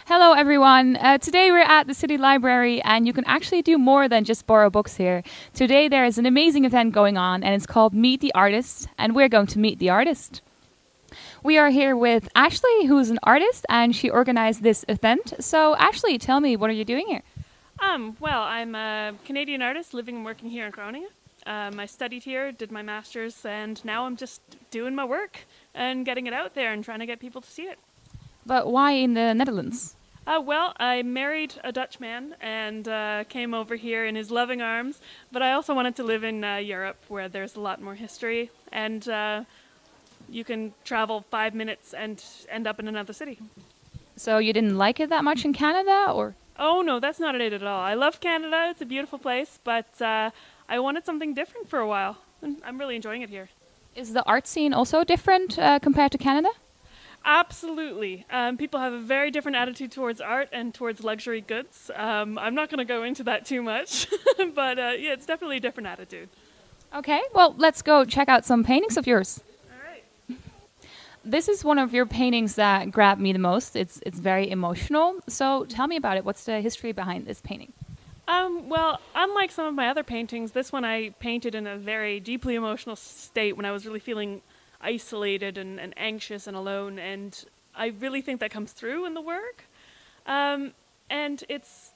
Hello, everyone. Today we're at the City Library, and you can actually do more than just borrow books here. Today there is an amazing event going on, and it's called Meet the Artist, and we're going to meet the artist. We are here with Ashley, who's an artist, and she organized this event. So, Ashley, tell me, what are you doing here? Well, I'm a Canadian artist living and working here in Groningen. I studied here, did my master's, and now I'm just doing my work and getting it out there and trying to get people to see it. But why in the Netherlands? Well, I married a Dutch man and came over here in his loving arms, but I also wanted to live in Europe where there's a lot more history and you can travel 5 minutes and end up in another city. So you didn't like it that much in Canada, or? Oh, no, that's not it at all. I love Canada. It's a beautiful place, but I wanted something different for a while, and I'm really enjoying it here. Is the art scene also different compared to Canada? Absolutely. People have a very different attitude towards art and towards luxury goods. I'm not going to go into that too much, but yeah, it's definitely a different attitude. Okay, well, let's go check out some paintings of yours. All right. This is one of your paintings that grabbed me the most. It's very emotional. So tell me about it. What's the history behind this painting? Well, unlike some of my other paintings, this one I painted in a very deeply emotional state when I was really feeling isolated and anxious and alone, and I really think that comes through in the work. And it's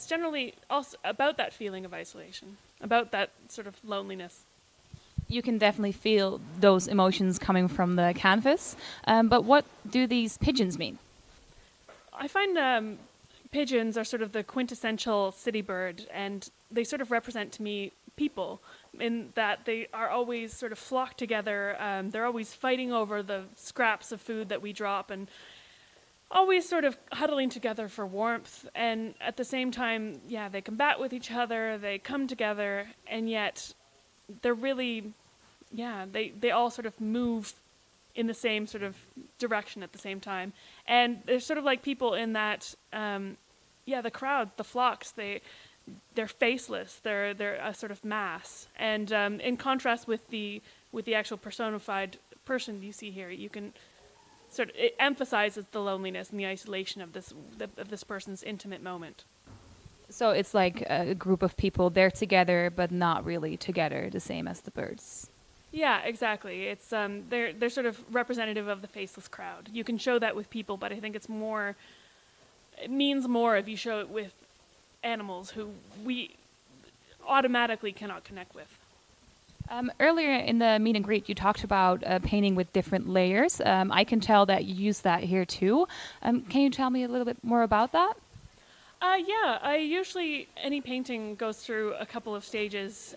generally also about that feeling of isolation, about that sort of loneliness. You can definitely feel those emotions coming from the canvas. But what do these pigeons mean? I find pigeons are sort of the quintessential city bird, and they sort of represent to me people in that they are always sort of flocked together. They're always fighting over the scraps of food that we drop and always sort of huddling together for warmth. And at the same time, yeah, they combat with each other, they come together, and yet they're really, yeah, they all sort of move in the same sort of direction at the same time. And they're sort of like people in that, the crowd, the flocks, they're faceless. They're a sort of mass, and in contrast with the actual personified person you see here, you can it emphasizes the loneliness and the isolation of this person's intimate moment. So it's like a group of people, they're together, but not really together, the same as the birds. Yeah, exactly. It's they're sort of representative of the faceless crowd. You can show that with people, but I think it means more if you show it with animals who we automatically cannot connect with. Earlier in the meet and greet, you talked about painting with different layers. I can tell that you use that here too. Can you tell me a little bit more about that? Any painting goes through a couple of stages.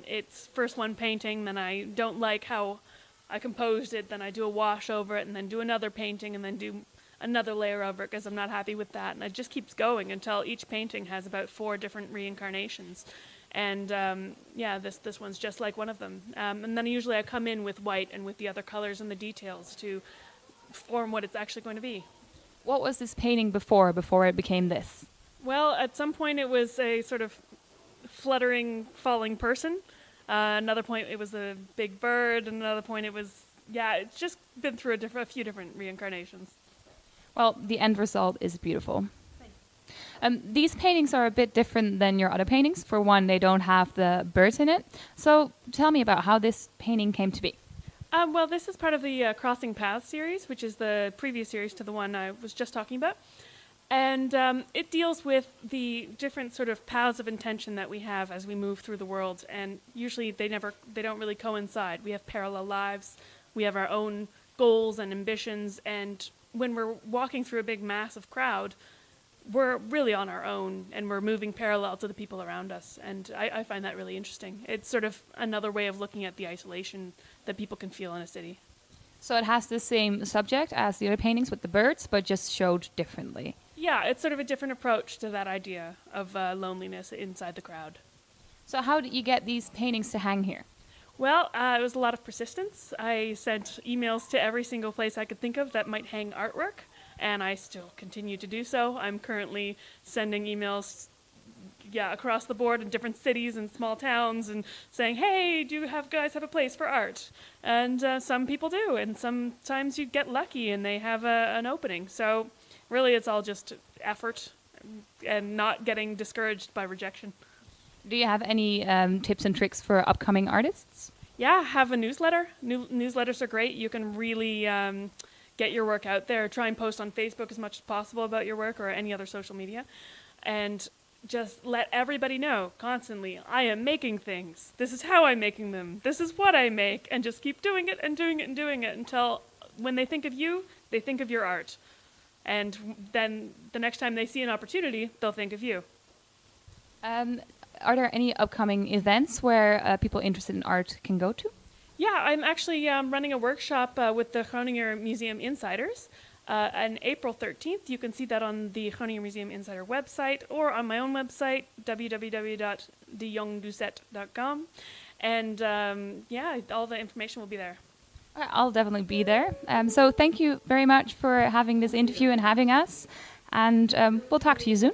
It's first one painting, then I don't like how I composed it, then I do a wash over it, and then do another painting, and then do another layer over it because I'm not happy with that. And it just keeps going until each painting has about 4 different reincarnations. And this one's just like one of them. And then usually I come in with white and with the other colors and the details to form what it's actually going to be. What was this painting before it became this? Well, at some point it was a sort of fluttering, falling person. Another point it was a big bird. And another point it was, it's just been through a few different reincarnations. Well, the end result is beautiful. These paintings are a bit different than your other paintings. For one, they don't have the birds in it. So tell me about how this painting came to be. Well, this is part of the Crossing Paths series, which is the previous series to the one I was just talking about. And it deals with the different sort of paths of intention that we have as we move through the world. And usually they don't really coincide. We have parallel lives. We have our own goals and ambitions. And when we're walking through a big massive crowd, we're really on our own and we're moving parallel to the people around us. And I find that really interesting. It's sort of another way of looking at the isolation that people can feel in a city. So it has the same subject as the other paintings with the birds, but just showed differently. Yeah, it's sort of a different approach to that idea of loneliness inside the crowd. So how did you get these paintings to hang here? Well, it was a lot of persistence. I sent emails to every single place I could think of that might hang artwork, and I still continue to do so. I'm currently sending emails across the board in different cities and small towns and saying, hey, do you guys have a place for art? And some people do, and sometimes you get lucky and they have an opening. So really it's all just effort and not getting discouraged by rejection. Do you have any tips and tricks for upcoming artists? Yeah, have a newsletter. Newsletters are great. You can really get your work out there. Try and post on Facebook as much as possible about your work or any other social media. And just let everybody know constantly, I am making things. This is how I'm making them. This is what I make. And just keep doing it and doing it and doing it until when they think of you, they think of your art. And then the next time they see an opportunity, they'll think of you. Are there any upcoming events where people interested in art can go to? Yeah, I'm actually running a workshop with the Groninger Museum Insiders on April 13th. You can see that on the Groninger Museum Insider website or on my own website, www.deyoungdoucet.com. And all the information will be there. I'll definitely be there. So thank you very much for having this interview and having us. And we'll talk to you soon.